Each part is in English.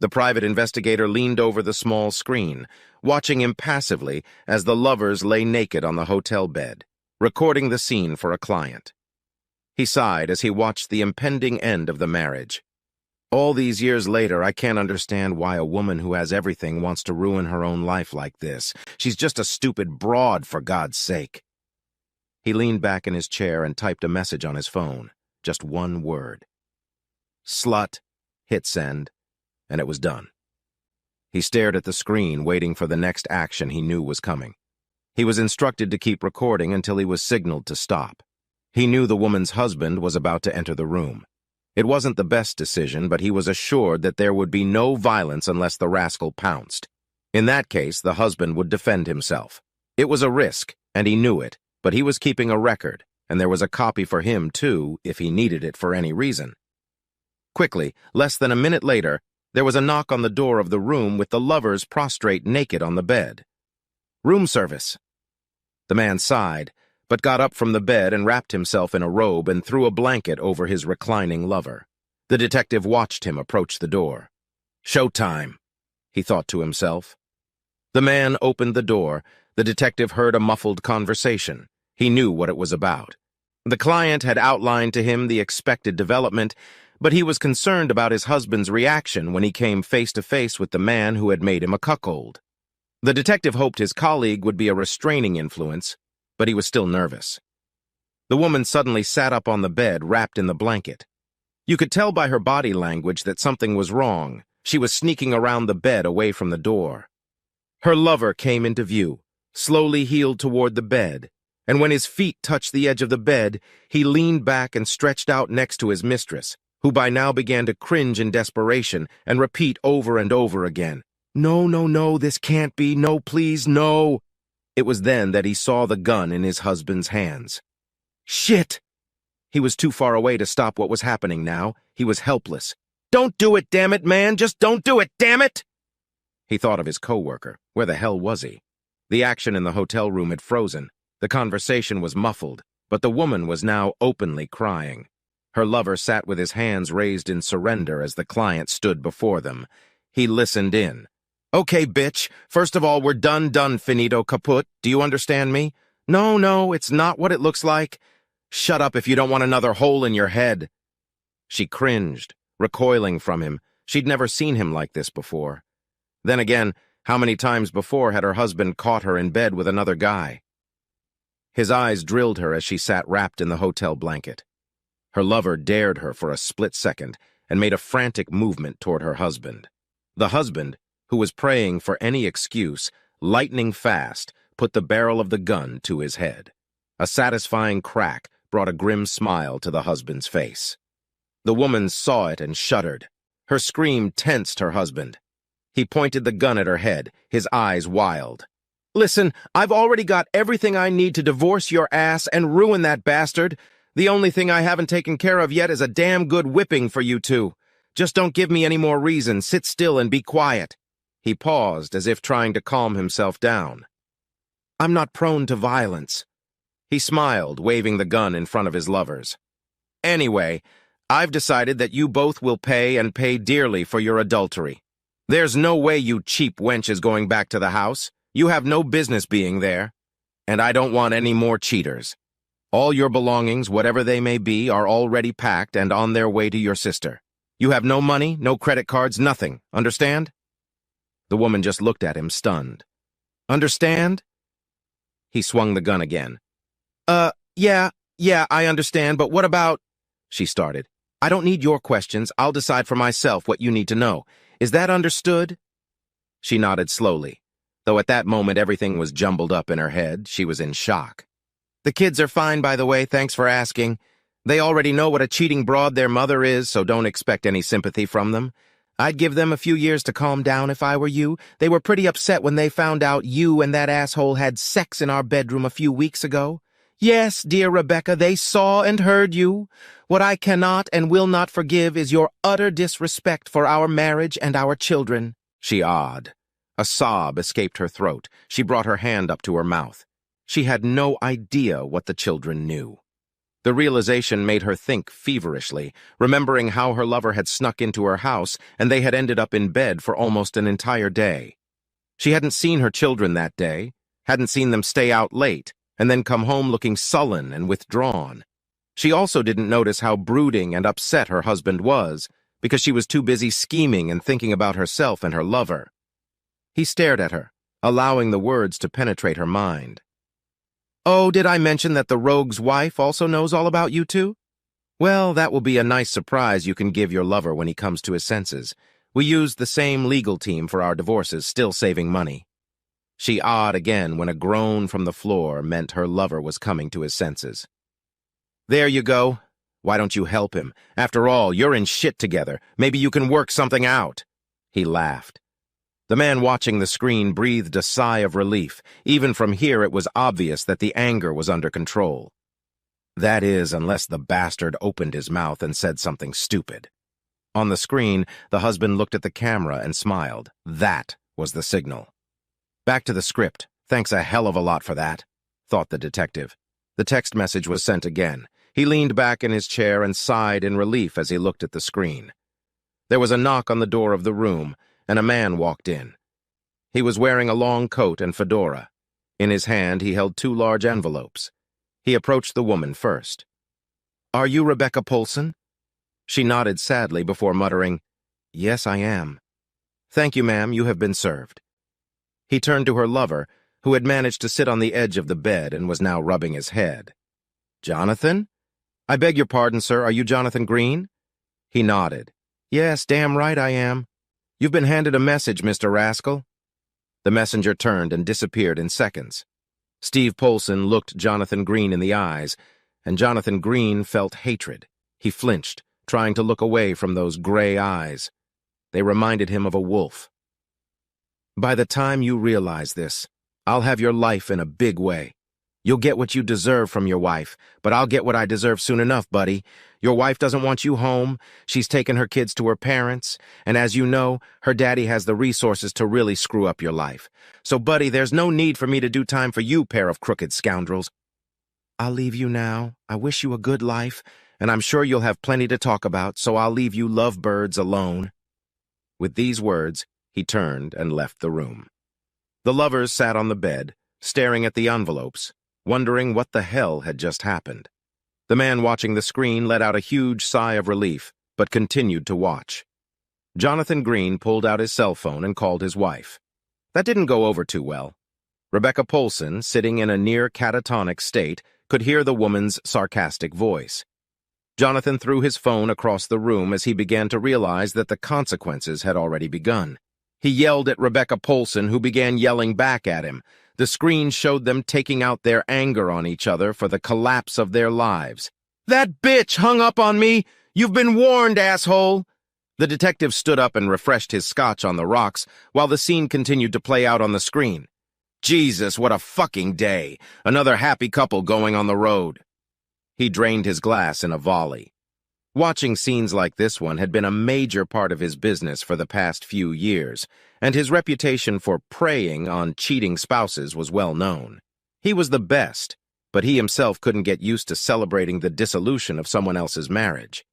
The private investigator leaned over the small screen, watching impassively as the lovers lay naked on the hotel bed, recording the scene for a client. He sighed as he watched the impending end of the marriage. All these years later, I can't understand why a woman who has everything wants to ruin her own life like this. She's just a stupid broad, for God's sake. He leaned back in his chair and typed a message on his phone. Just one word. Slut, hit send, and it was done. He stared at the screen, waiting for the next action he knew was coming. He was instructed to keep recording until he was signaled to stop. He knew the woman's husband was about to enter the room. It wasn't the best decision, but he was assured that there would be no violence unless the rascal pounced. In that case, the husband would defend himself. It was a risk, and he knew it, but he was keeping a record, and there was a copy for him, too, if he needed it for any reason. Quickly, less than a minute later, there was a knock on the door of the room with the lovers prostrate naked on the bed. Room service. The man sighed, but got up from the bed and wrapped himself in a robe and threw a blanket over his reclining lover. The detective watched him approach the door. Showtime, he thought to himself. The man opened the door. The detective heard a muffled conversation. He knew what it was about. The client had outlined to him the expected development, but he was concerned about his husband's reaction when he came face to face with the man who had made him a cuckold. The detective hoped his colleague would be a restraining influence, but he was still nervous. The woman suddenly sat up on the bed, wrapped in the blanket. You could tell by her body language that something was wrong. She was sneaking around the bed away from the door. Her lover came into view, slowly heeled toward the bed, and when his feet touched the edge of the bed, he leaned back and stretched out next to his mistress, who by now began to cringe in desperation and repeat over and over again, "No, no, no, this can't be. No, please, no." It was then that he saw the gun in his husband's hands. Shit! He was too far away to stop what was happening now. He was helpless. Don't do it, damn it, man! Just don't do it, damn it! He thought of his coworker. Where the hell was he? The action in the hotel room had frozen. The conversation was muffled, but the woman was now openly crying. Her lover sat with his hands raised in surrender as the client stood before them. He listened in. Okay, bitch. First of all, we're done, finito, kaput. Do you understand me? No, no, it's not what it looks like. Shut up if you don't want another hole in your head. She cringed, recoiling from him. She'd never seen him like this before. Then again, how many times before had her husband caught her in bed with another guy? His eyes drilled her as she sat wrapped in the hotel blanket. Her lover dared her for a split second and made a frantic movement toward her husband. The husband, who was praying for any excuse, lightning fast, put the barrel of the gun to his head. A satisfying crack brought a grim smile to the husband's face. The woman saw it and shuddered. Her scream tensed her husband. He pointed the gun at her head, his eyes wild. Listen, I've already got everything I need to divorce your ass and ruin that bastard. The only thing I haven't taken care of yet is a damn good whipping for you two. Just don't give me any more reason. Sit still and be quiet. He paused, as if trying to calm himself down. I'm not prone to violence. He smiled, waving the gun in front of his lovers. Anyway, I've decided that you both will pay and pay dearly for your adultery. There's no way you cheap wench is going back to the house. You have no business being there. And I don't want any more cheaters. All your belongings, whatever they may be, are already packed and on their way to your sister. You have no money, no credit cards, nothing. Understand? The woman just looked at him, stunned. Understand? He swung the gun again. Yeah, I understand, but what about... She started. I don't need your questions. I'll decide for myself what you need to know. Is that understood? She nodded slowly. Though at that moment everything was jumbled up in her head, she was in shock. The kids are fine, by the way, thanks for asking. They already know what a cheating broad their mother is, so don't expect any sympathy from them. I'd give them a few years to calm down if I were you. They were pretty upset when they found out you and that asshole had sex in our bedroom a few weeks ago. Yes, dear Rebecca, they saw and heard you. What I cannot and will not forgive is your utter disrespect for our marriage and our children. She awed. A sob escaped her throat. She brought her hand up to her mouth. She had no idea what the children knew. The realization made her think feverishly, remembering how her lover had snuck into her house and they had ended up in bed for almost an entire day. She hadn't seen her children that day, hadn't seen them stay out late, and then come home looking sullen and withdrawn. She also didn't notice how brooding and upset her husband was, because she was too busy scheming and thinking about herself and her lover. He stared at her, allowing the words to penetrate her mind. "Oh, did I mention that the rogue's wife also knows all about you two? Well, that will be a nice surprise you can give your lover when he comes to his senses. We used the same legal team for our divorces, still saving money." She awed again when a groan from the floor meant her lover was coming to his senses. "There you go. Why don't you help him? After all, you're in shit together. Maybe you can work something out." He laughed. The man watching the screen breathed a sigh of relief. Even from here, it was obvious that the anger was under control. That is, unless the bastard opened his mouth and said something stupid. On the screen, the husband looked at the camera and smiled. That was the signal. "Back to the script. Thanks a hell of a lot for that," thought the detective. The text message was sent again. He leaned back in his chair and sighed in relief as he looked at the screen. There was a knock on the door of the room, and a man walked in. He was wearing a long coat and fedora. In his hand, he held 2 large envelopes. He approached the woman first. "Are you Rebecca Polson?" She nodded sadly before muttering, "Yes, I am." "Thank you, ma'am, you have been served." He turned to her lover, who had managed to sit on the edge of the bed and was now rubbing his head. "Jonathan? I beg your pardon, sir, are you Jonathan Green?" He nodded. "Yes, damn right I am. You've been handed a message, Mr. Rascal." The messenger turned and disappeared in seconds. Steve Polson looked Jonathan Green in the eyes, and Jonathan Green felt hatred. He flinched, trying to look away from those gray eyes. They reminded him of a wolf. "By the time you realize this, I'll have your life in a big way. You'll get what you deserve from your wife, but I'll get what I deserve soon enough, buddy. Your wife doesn't want you home. She's taken her kids to her parents, and as you know, her daddy has the resources to really screw up your life. So, buddy, there's no need for me to do time for you, pair of crooked scoundrels. I'll leave you now. I wish you a good life, and I'm sure you'll have plenty to talk about, so I'll leave you lovebirds alone." With these words, he turned and left the room. The lovers sat on the bed, staring at the envelopes, wondering what the hell had just happened. The man watching the screen let out a huge sigh of relief, but continued to watch. Jonathan Green pulled out his cell phone and called his wife. That didn't go over too well. Rebecca Polson, sitting in a near catatonic state, could hear the woman's sarcastic voice. Jonathan threw his phone across the room as he began to realize that the consequences had already begun. He yelled at Rebecca Polson, who began yelling back at him. The screen showed them taking out their anger on each other for the collapse of their lives. "That bitch hung up on me! You've been warned, asshole!" The detective stood up and refreshed his scotch on the rocks while the scene continued to play out on the screen. Jesus, what a fucking day! Another happy couple going on the road. He drained his glass in a volley. Watching scenes like this one had been a major part of his business for the past few years, and his reputation for preying on cheating spouses was well known. He was the best, but he himself couldn't get used to celebrating the dissolution of someone else's marriage.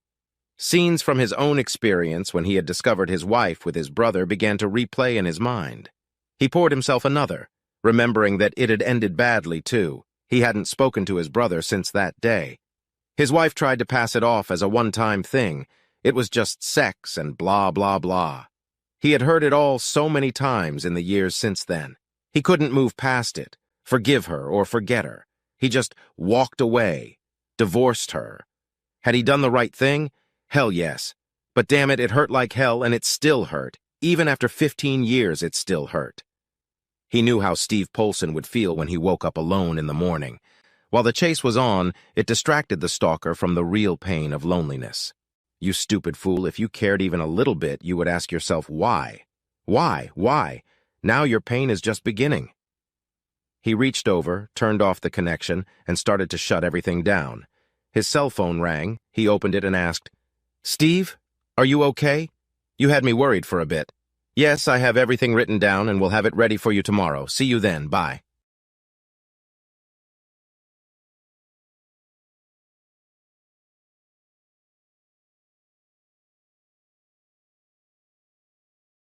Scenes from his own experience when he had discovered his wife with his brother began to replay in his mind. He poured himself another, remembering that it had ended badly, too. He hadn't spoken to his brother since that day. His wife tried to pass it off as a one-time thing. It was just sex and blah, blah, blah. He had heard it all so many times in the years since then. He couldn't move past it, forgive her or forget her. He just walked away, divorced her. Had he done the right thing? Hell yes. But damn it, it hurt like hell, and it still hurt. Even after 15 years, it still hurt. He knew how Steve Polson would feel when he woke up alone in the morning. While the chase was on, it distracted the stalker from the real pain of loneliness. You stupid fool, if you cared even a little bit, you would ask yourself why. Why? Now your pain is just beginning. He reached over, turned off the connection, and started to shut everything down. His cell phone rang. He opened it and asked, "Steve, are you okay? You had me worried for a bit." "Yes, I have everything written down and will have it ready for you tomorrow. See you then. Bye."